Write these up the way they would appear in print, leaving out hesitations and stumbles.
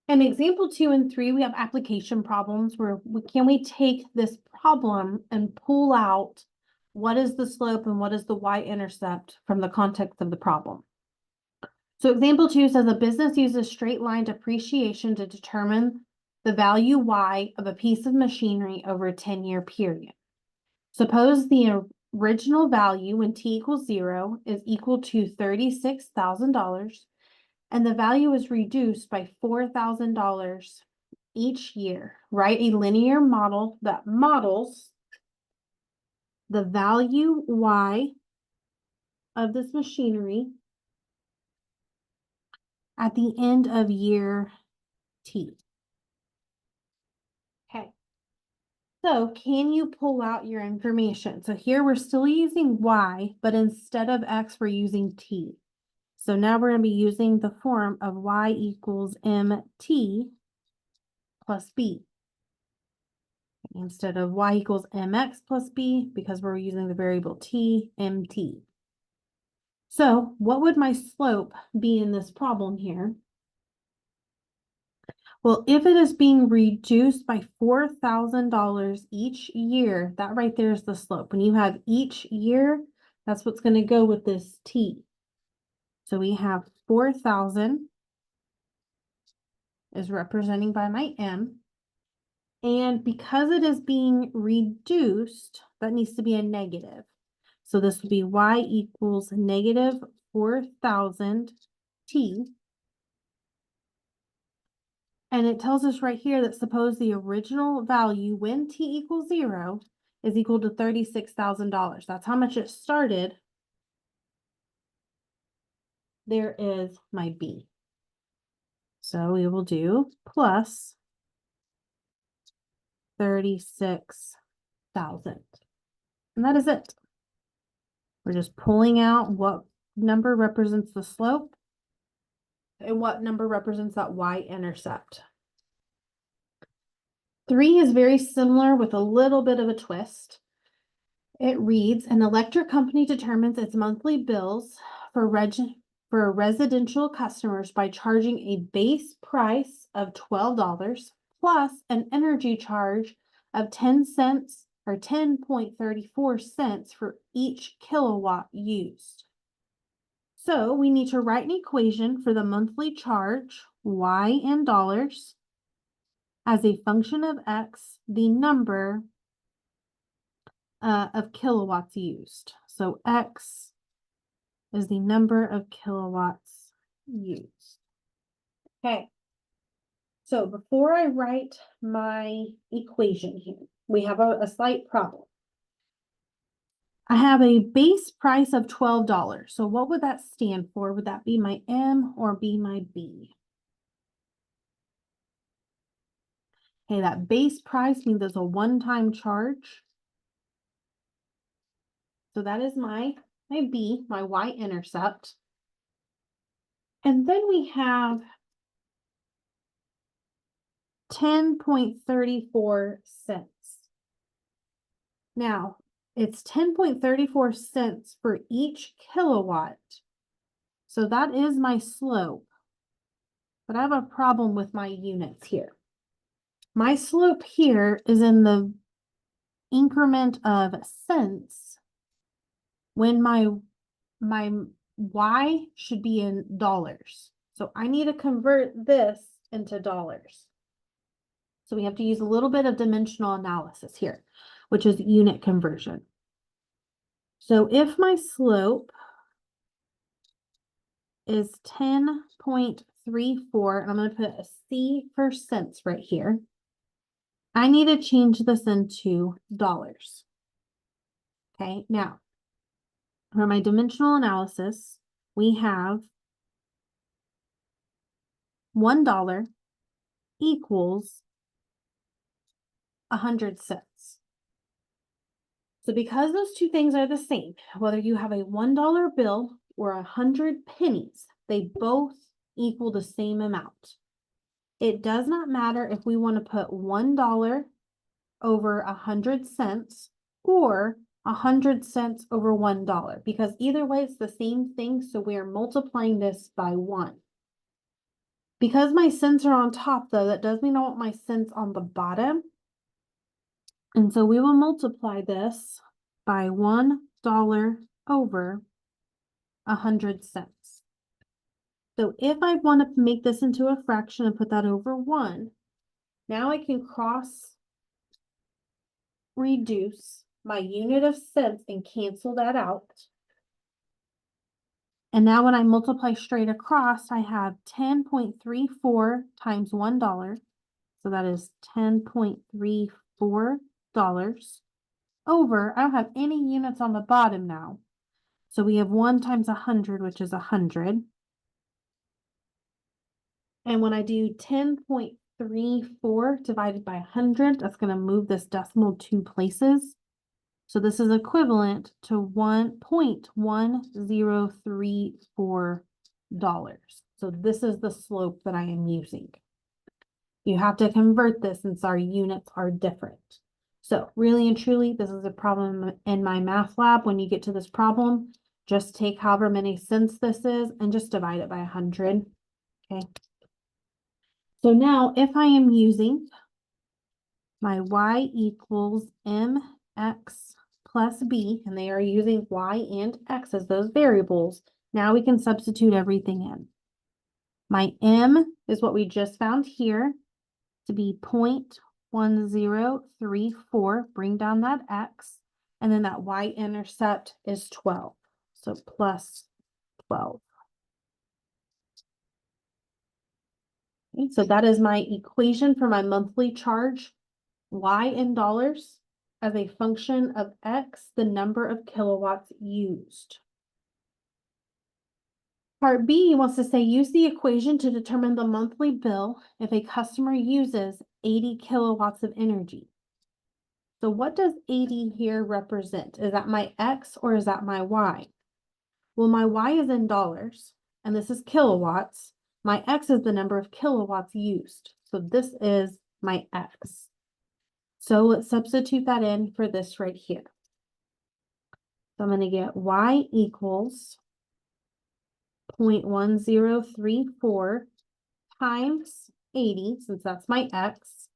In example 2 and 3, we have application problems where can we take this problem and pull out what is the slope and what is the y-intercept from the context of the problem. So example 2 says a business uses straight line depreciation to determine the value y of a piece of machinery over a 10-year period. Suppose the original value when t equals 0 is equal to $36,000 and the value is reduced by $4,000 each year. Write a linear model that models the value y of this machinery at the end of year t. Okay. So can you pull out your information? So here we're still using y, but instead of x, we're using t. So now we're going to be using the form of y equals mt plus b. Instead of y equals mx plus b, because we're using the variable t, mt. So what would my slope be in this problem here? Well, if it is being reduced by $4,000 each year, that right there is the slope. When you have each year, that's what's going to go with this t. So we have 4,000 is representing by my m. And because it is being reduced, that needs to be a negative. So this would be y equals negative 4,000 t. And it tells us right here that suppose the original value when t equals 0 is equal to $36,000. That's how much it started. There is my b. So we will do plus 36,000. And that is it. We're just pulling out what number represents the slope and what number represents that y-intercept. 3 is very similar with a little bit of a twist. It reads, an electric company determines its monthly bills for residential customers by charging a base price of $12 plus an energy charge of 10 cents or 10.34 cents for each kilowatt used. So we need to write an equation for the monthly charge, y in dollars, as a function of x, the number of kilowatts used. So x is the number of kilowatts used. Okay. So before I write my equation here, we have a slight problem. I have a base price of $12. So what would that stand for? Would that be my M or be my B? Okay, that base price means it's a one-time charge. So that is my B, my y-intercept. And then we have 10.34 cents. Now, it's 10.34 cents for each kilowatt. So that is my slope. But I have a problem with my units here. My slope here is in the increment of cents when my y should be in dollars. So I need to convert this into dollars. So we have to use a little bit of dimensional analysis here, which is unit conversion. So if my slope is 10.34, and I'm going to put a C for cents right here, I need to change this into dollars. Okay, now for my dimensional analysis, we have $1 equals 100 cents. So because those two things are the same, whether you have a $1 bill or 100 pennies, they both equal the same amount. It does not matter if we want to put $1 over 100 cents or 100 cents over $1, because either way it's the same thing, so we are multiplying this by 1. Because my cents are on top though, that does mean I want my cents on the bottom. And so we will multiply this by $1 over 100 cents. So if I want to make this into a fraction and put that over 1, now I can cross reduce my unit of cents and cancel that out. And now when I multiply straight across, I have 10.34 times $1. So that is $10.34 over, I don't have any units on the bottom now. So we have 1 times 100, which is 100. And when I do 10.34 divided by 100, that's going to move this decimal 2 places. So this is equivalent to $1.1034. So this is the slope that I am using. You have to convert this since our units are different. So really and truly, this is a problem in my math lab. When you get to this problem, just take however many cents this is and just divide it by 100. Okay. So now if I am using my y equals mx plus b, and they are using y and x as those variables, now we can substitute everything in. My m is what we just found here to be 0.1034, bring down that x, and then that y-intercept is 12, so plus 12. Okay, so that is my equation for my monthly charge, y in dollars, as a function of x, the number of kilowatts used. Part B wants to say, use the equation to determine the monthly bill if a customer uses 80 kilowatts of energy. So what does 80 here represent? Is that my X or is that my Y? Well, my Y is in dollars, and this is kilowatts. My X is the number of kilowatts used. So this is my X. So let's substitute that in for this right here. So I'm going to get Y equals 0.1034 times 80, since that's my X,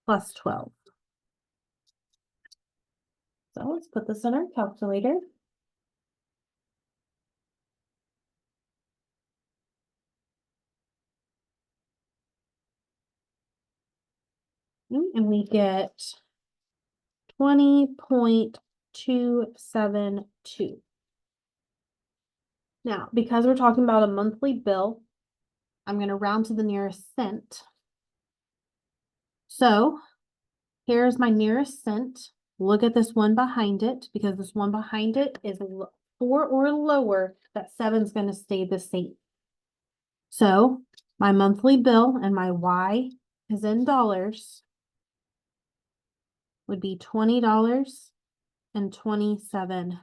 plus 12. So let's put this in our calculator. And we get 20.272. Now, because we're talking about a monthly bill, I'm going to round to the nearest cent. So here's my nearest cent. Look at this one behind it, because this one behind it is 4 or lower. That 7 is going to stay the same. So my monthly bill, and my Y is in dollars, would be $20.27.